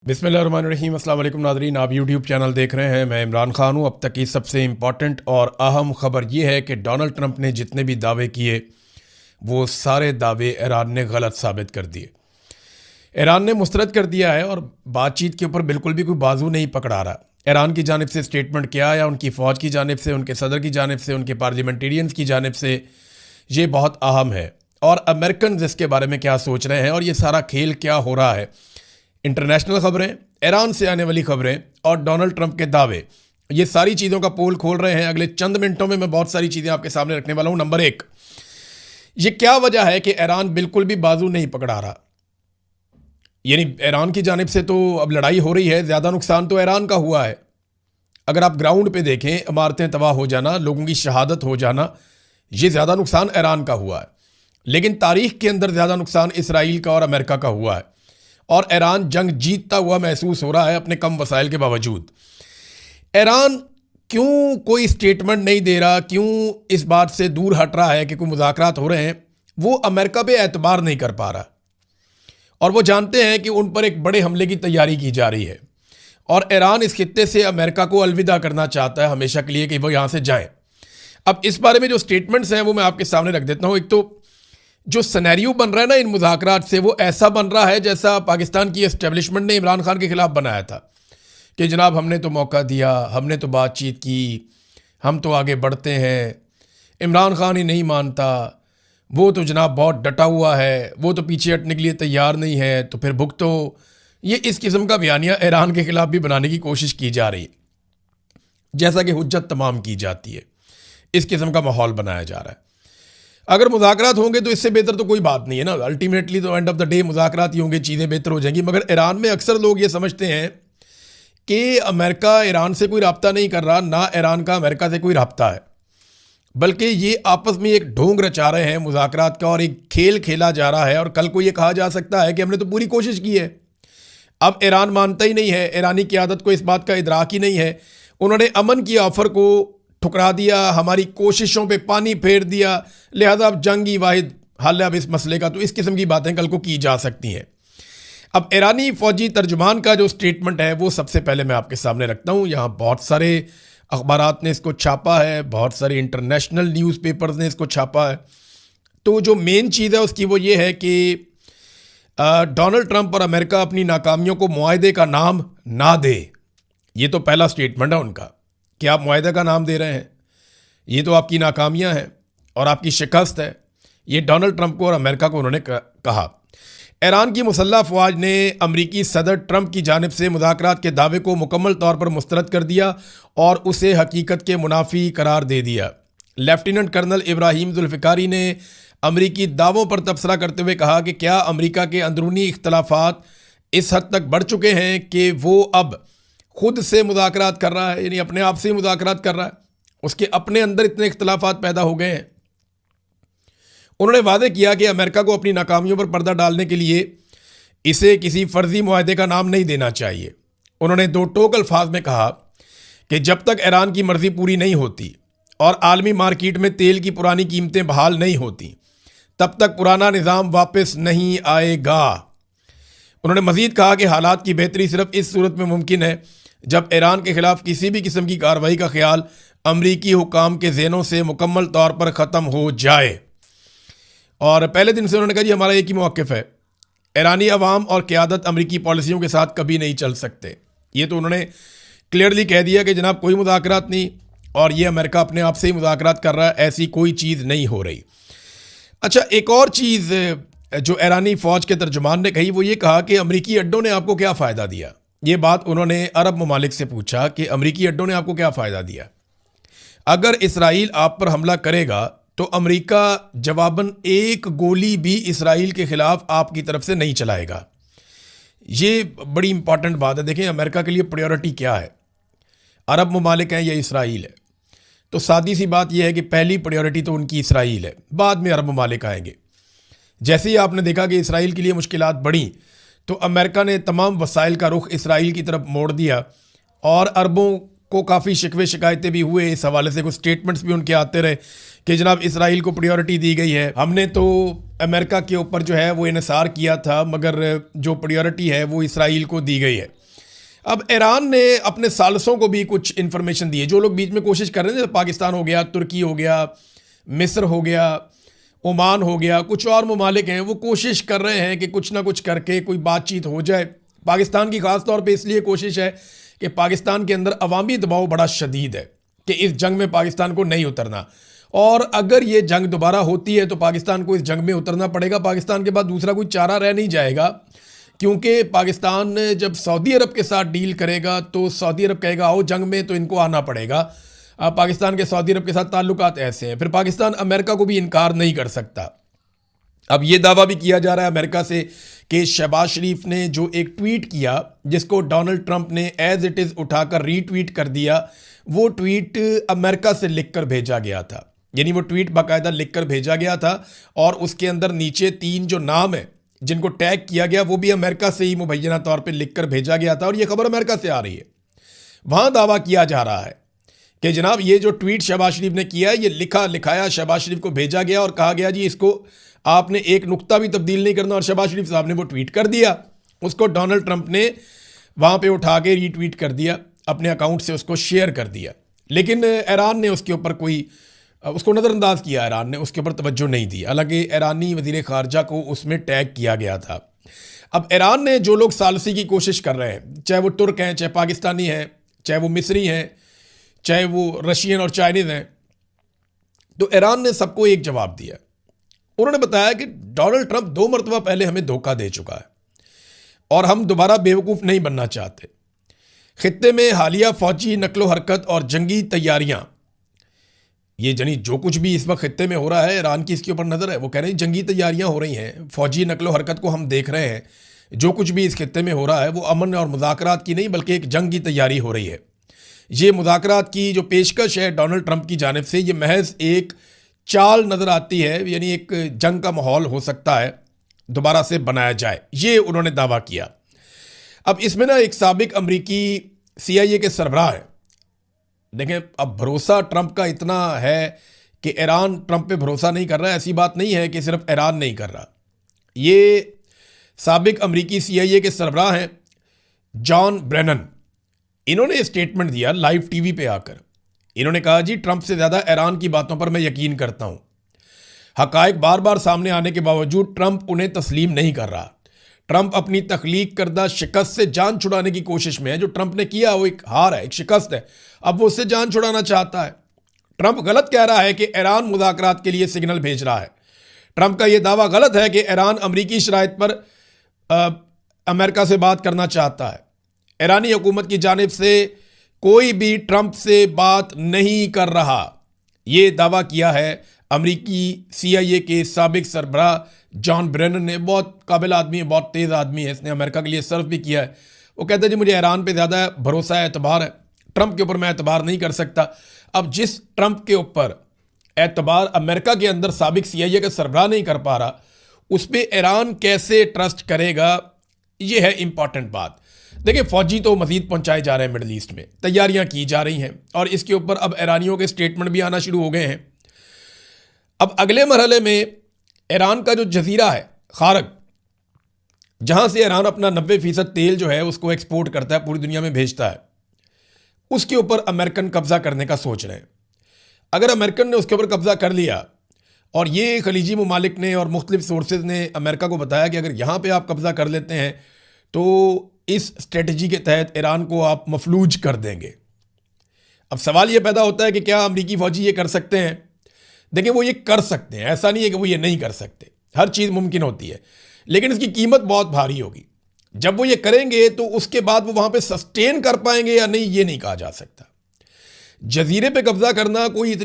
बिस्मिल्लाहिर्रहमानिर्रहीम। अस्सलाम वालेकुम नाज़रीन, आप यूट्यूब चैनल देख रहे हैं। मैं इमरान खान हूँ। अब तक की सबसे इम्पॉर्टेंट और अहम ख़बर ये है कि डोनाल्ड ट्रंप ने जितने भी दावे किए वो सारे दावे ईरान ने गलत साबित कर दिए। ईरान ने मुस्तरद कर दिया है और बातचीत के ऊपर बिल्कुल भी कोई बाजू नहीं पकड़ा रहा। ईरान की जानिब से स्टेटमेंट क्या आया, उनकी फ़ौज की जानिब से, उनके सदर की जानिब से, उनके पार्लियामेंटेरियंस की जानिब से, ये बहुत अहम है। और अमेरिकन इसके बारे में क्या सोच रहे हैं और ये सारा खेल क्या हो रहा है। इंटरनेशनल खबरें, ईरान से आने वाली खबरें और डोनाल्ड ट्रंप के दावे, ये सारी चीज़ों का पोल खोल रहे हैं। अगले चंद मिनटों में मैं बहुत सारी चीज़ें आपके सामने रखने वाला हूं। नंबर एक, ये क्या वजह है कि ईरान बिल्कुल भी बाजू नहीं पकड़ा रहा। यानी ईरान की जानिब से तो अब लड़ाई हो रही है, ज़्यादा नुकसान तो ईरान का हुआ है। अगर आप ग्राउंड पे देखें, इमारतें तबाह हो जाना, लोगों की शहादत हो जाना, ये ज़्यादा नुकसान ईरान का हुआ है। लेकिन तारीख के अंदर ज़्यादा नुकसान इसराइल का और अमेरिका का हुआ है और ईरान जंग जीतता हुआ महसूस हो रहा है अपने कम वसाइल के बावजूद। ईरान क्यों कोई स्टेटमेंट नहीं दे रहा, क्यों इस बात से दूर हट रहा है कि कोई मुज़ाकरात हो रहे हैं? वो अमेरिका पे एतबार नहीं कर पा रहा और वो जानते हैं कि उन पर एक बड़े हमले की तैयारी की जा रही है और ईरान इस खित्ते से अमेरिका को अलविदा करना चाहता है हमेशा के लिए कि वो यहाँ से जाए। अब इस बारे में जो स्टेटमेंट्स हैं वो मैं आपके सामने रख देता हूँ। एक तो जो सिनेरियो बन रहा है ना इन मुज़ाकरात से, वो ऐसा बन रहा है जैसा पाकिस्तान की एस्टेब्लिशमेंट ने इमरान खान के खिलाफ बनाया था कि जनाब हमने तो मौका दिया, हमने तो बातचीत की, हम तो आगे बढ़ते हैं, इमरान खान ही नहीं मानता, वो तो जनाब बहुत डटा हुआ है, वो तो पीछे हटने के लिए तैयार नहीं है, तो फिर भुगतो। ये इस किस्म का बयानिया ईरान के खिलाफ भी बनाने की कोशिश की जा रही है, जैसा कि हुज्जत तमाम की जाती है। इस किस्म का माहौल बनाया जा रहा है। अगर मुज़ाकरात होंगे तो इससे बेहतर तो कोई बात नहीं है ना। अल्टीमेटली तो एंड ऑफ द डे मुज़ाकरात ही होंगे, चीज़ें बेहतर हो जाएंगी। मगर ईरान में अक्सर लोग ये समझते हैं कि अमेरिका ईरान से कोई रब्ता नहीं कर रहा, ना ईरान का अमेरिका से कोई रब्ता है, बल्कि ये आपस में एक ढोंग रचा रहे हैं मुज़ाकरात का और एक खेल खेला जा रहा है। और कल को ये कहा जा सकता है कि हमने तो पूरी कोशिश की है। अब ईरान मानता ही नहीं है, ईरानी क़यादत को इस बात का इदराक ही नहीं है। उन्होंने अमन की ऑफ़र को ठुकरा दिया, हमारी कोशिशों पे पानी फेर दिया, लिहाजा अब जंग ही वाहिद हल है अब इस मसले का। तो इस किस्म की बातें कल को की जा सकती हैं। अब ईरानी फौजी तर्जुमान का जो स्टेटमेंट है वो सबसे पहले मैं आपके सामने रखता हूँ। यहाँ बहुत सारे अखबारात ने इसको छापा है, बहुत सारे इंटरनेशनल न्यूज़पेपर्स ने इसको छापा है। तो जो मेन चीज़ है उसकी वो ये है कि डोनाल्ड ट्रंप और अमेरिका अपनी नाकामियों को मुआहदे का नाम ना दे। ये तो पहला स्टेटमेंट है उनका कि आप मुआहदे का नाम दे रहे हैं, ये तो आपकी नाकामियां हैं और आपकी शिकस्त है। ये डोनाल्ड ट्रंप को और अमेरिका को उन्होंने कहा। ईरान की मुसल्लह अफवाज ने अमरीकी सदर ट्रंप की जानिब से मुज़ाकरात के दावे को मुकम्मल तौर पर मुस्तरद कर दिया और उसे हकीकत के मुनाफी करार दे दिया। लेफ्टिनेंट कर्नल इब्राहिम जुल्फ़िकारी ने अमरीकी दावों पर तबसरा करते हुए कहा कि क्या अमरीका के अंदरूनी इख्तलाफात इस हद तक बढ़ चुके हैं कि वो अब खुद से मुज़ाकरात कर रहा है, यानी अपने आप से ही मुज़ाकरात कर रहा है, उसके अपने अंदर इतने इख्तलाफात पैदा हो गए हैं। उन्होंने वादे किया कि अमेरिका को अपनी नाकामियों पर पर्दा डालने के लिए इसे किसी फर्जी मुआहदे का नाम नहीं देना चाहिए। उन्होंने दो टोक अल्फाज में कहा कि जब तक ईरान की मर्जी पूरी नहीं होती और आलमी मार्केट में तेल की पुरानी कीमतें बहाल नहीं होती, तब तक पुराना निज़ाम वापस नहीं आएगा। उन्होंने मजीद कहा कि हालात की बेहतरी सिर्फ इस सूरत में मुमकिन है जब ईरान के खिलाफ किसी भी किस्म की कार्रवाई का ख्याल अमरीकी हुकाम के ज़हनों से मुकम्मल तौर पर ख़त्म हो जाए। और पहले दिन से उन्होंने कहा जी हमारा एक ही मौक़िफ़ है, ईरानी अवाम और क़यादत अमरीकी पॉलिसियों के साथ कभी नहीं चल सकते। ये तो उन्होंने क्लियरली कह दिया कि जनाब कोई मुज़ाकरात नहीं और ये अमेरिका अपने आप से ही मुज़ाकरात कर रहा है, ऐसी कोई चीज़ नहीं हो रही। अच्छा, एक और चीज़ जो ईरानी फ़ौज के तर्जुमान ने कही वो ये कहा कि अमरीकी अड्डों ने आपको क्या फ़ायदा दिया। ये बात उन्होंने अरब ममालिक से पूछा कि अमरीकी अड्डों ने आपको क्या फ़ायदा दिया। अगर इसराइल आप पर हमला करेगा तो अमरीका जवाबन एक गोली भी इसराइल के ख़िलाफ़ आपकी तरफ से नहीं चलाएगा। ये बड़ी इंपॉर्टेंट बात है। देखें अमेरिका के लिए प्रायोरिटी क्या है, अरब ममालिक हैं या इसराइल है। तो सादी सी बात यह है कि पहली प्रायोरिटी तो उनकी इसराइल है, बाद में अरब ममालिक आएंगे। जैसे ही आपने देखा कि इसराइल के लिए मुश्किलात बढ़ी तो अमेरिका ने तमाम वसाइल का रुख इसराइल की तरफ मोड़ दिया और अरबों को काफ़ी शिकवे शिकायतें भी हुए, इस हवाले से कुछ स्टेटमेंट्स भी उनके आते रहे कि जनाब इसराइल को प्रायोरिटी दी गई है, हमने तो अमेरिका के ऊपर जो है वो इन्हिसार किया था, मगर जो प्रायोरिटी है वो इसराइल को दी गई है। अब ईरान ने अपने सालसों को भी कुछ इन्फॉर्मेशन दी है। जो लोग बीच में कोशिश कर रहे थे, पाकिस्तान हो गया, तुर्की हो गया, मिस्र हो गया, ओमान हो गया, कुछ और ममालिक हैं, वो कोशिश कर रहे हैं कि कुछ ना कुछ करके कोई बातचीत हो जाए। पाकिस्तान की ख़ास तौर पे इसलिए कोशिश है कि पाकिस्तान के अंदर अवामी दबाव बड़ा शदीद है कि इस जंग में पाकिस्तान को नहीं उतरना, और अगर ये जंग दोबारा होती है तो पाकिस्तान को इस जंग में उतरना पड़ेगा। पाकिस्तान के बाद दूसरा कोई चारा रह नहीं जाएगा, क्योंकि पाकिस्तान जब सऊदी अरब के साथ डील करेगा तो सऊदी अरब कहेगा आओ जंग में, तो इनको आना पड़ेगा। पाकिस्तान के सऊदी अरब के साथ ताल्लुकात ऐसे हैं, फिर पाकिस्तान अमेरिका को भी इनकार नहीं कर सकता। अब ये दावा भी किया जा रहा है अमेरिका से कि शहबाज शरीफ ने जो एक ट्वीट किया, जिसको डोनाल्ड ट्रंप ने एज इट इज़ उठाकर रीट्वीट कर दिया, वो ट्वीट अमेरिका से लिखकर भेजा गया था। यानी वो ट्वीट बाकायदा लिखकर भेजा गया था, और उसके अंदर नीचे 3 जो नाम है जिनको टैग किया गया वो भी अमेरिका से ही मुबैना तौर पे लिखकर भेजा गया था, और ये खबर अमेरिका से आ रही है। वहाँ दावा किया जा रहा है कि जनाब ये जो ट्वीट शहबाज शरीफ ने किया है, ये लिखाया शहबाज शरीफ को भेजा गया और कहा गया जी इसको आपने एक नुक्ता भी तब्दील नहीं करना, और शहबाज शरीफ साहब ने वो ट्वीट कर दिया। उसको डोनाल्ड ट्रंप ने वहाँ पे उठा के रीट्वीट कर दिया, अपने अकाउंट से उसको शेयर कर दिया। लेकिन ईरान ने उसके ऊपर उसको नज़रअंदाज किया, ईरान ने उसके ऊपर तवज्जो नहीं दी, हालांकि ईरानी वज़ीर ख़ारजा को उसमें टैग किया गया था। अब ईरान ने जो लोग सालसी की कोशिश कर रहे हैं, चाहे वो तुर्क हैं, चाहे पाकिस्तानी हैं, चाहे वो मिस्री हैं, चाहे वो रशियन और चाइनीज़ हैं, तो ईरान ने सबको एक जवाब दिया। उन्होंने बताया कि डोनाल्ड ट्रंप 2 मरतबा पहले हमें धोखा दे चुका है और हम दोबारा बेवकूफ़ नहीं बनना चाहते। खित्ते में हालिया फौजी नकलो हरकत और जंगी तैयारियां, ये जनी जो कुछ भी इस वक्त खित्ते में हो रहा है, ईरान की इसके ऊपर नज़र है। वो कह रहे हैं जंगी तैयारियां हो रही हैं, फौजी नकलो हरकत को हम देख रहे हैं, जो कुछ भी इस खित्ते में हो रहा है वो अमन और मुज़ाकरात की नहीं बल्कि एक जंग की तैयारी हो रही है। ये मुज़ाकरात की जो पेशकश है डोनाल्ड ट्रंप की जानिब से, ये महज एक चाल नज़र आती है, यानी एक जंग का माहौल हो सकता है दोबारा से बनाया जाए, ये उन्होंने दावा किया। अब इसमें ना एक साबिक अमरीकी CIA के सरबराह है। देखें, अब भरोसा ट्रंप का इतना है कि ईरान ट्रंप पे भरोसा नहीं कर रहा है, ऐसी बात नहीं है कि सिर्फ ईरान नहीं कर रहा। ये साबिक अमरीकी CIA के सरबराह हैं जॉन ब्रेनन। इन्होंने स्टेटमेंट दिया लाइव TV पे आकर। इन्होंने कहा जी ट्रंप से ज़्यादा ईरान की बातों पर मैं यकीन करता हूँ। हक़ाइक़ बार बार सामने आने के बावजूद ट्रंप उन्हें तस्लीम नहीं कर रहा। ट्रंप अपनी तख्लीक करदा शिकस्त से जान छुड़ाने की कोशिश में है। जो ट्रंप ने किया वो एक हार है, एक शिकस्त है, अब वो उससे जान छुड़ाना चाहता है। ट्रंप गलत कह रहा है कि ईरान मुज़ाकरात के लिए सिग्नल भेज रहा है। ट्रंप का ये दावा गलत है कि ईरान अमरीकी शराइत पर अमेरिका से बात करना चाहता है। ईरानी हुकूमत की जानिब से कोई भी ट्रंप से बात नहीं कर रहा, ये दावा किया है अमरीकी CIA के साबिक सरबराह जॉन ब्रेनन ने। बहुत काबिल आदमी है, बहुत तेज़ आदमी है, इसने अमेरिका के लिए सर्व भी किया है। वो कहता है जी मुझे ईरान पे ज़्यादा भरोसा है, एतबार है, ट्रंप के ऊपर मैं एतबार नहीं कर सकता। अब जिस ट्रंप के ऊपर एतबार अमेरिका के अंदर साबिक CIA का सरबराह नहीं कर पा रहा, उस पर ईरान कैसे ट्रस्ट करेगा, ये है इंपॉर्टेंट बात। देखिए, फ़ौजी तो मज़ीद पहुंचाए जा रहे हैं, मिडल ईस्ट में तैयारियां की जा रही हैं, और इसके ऊपर अब ईरानियों के स्टेटमेंट भी आना शुरू हो गए हैं। अब अगले मरहले में ईरान का जो जजीरा है खारक, जहां से ईरान अपना 90% तेल जो है उसको एक्सपोर्ट करता है, पूरी दुनिया में भेजता है, उसके ऊपर अमेरिकन कब्जा करने का सोच रहे हैं। अगर अमेरिकन ने उसके ऊपर कब्जा कर लिया, और ये खलीजी ममालिक ने और मुख्तलिफ सोर्सेज ने अमेरिका को बताया कि अगर यहाँ पे आप कब्जा कर लेते हैं तो इस स्ट्रेटजी के तहत ईरान को आप मफलूज कर देंगे। अब सवाल ये पैदा होता है कि क्या अमरीकी फ़ौजी ये कर सकते हैं? देखिए, वो ये कर सकते हैं, ऐसा नहीं है कि वो ये नहीं कर सकते, हर चीज़ मुमकिन होती है, लेकिन इसकी कीमत बहुत भारी होगी। जब वो ये करेंगे तो उसके बाद वो वहाँ पे सस्टेन कर पाएंगे या नहीं, ये नहीं कहा जा सकता। जजीरे पे कब्जा करना कोई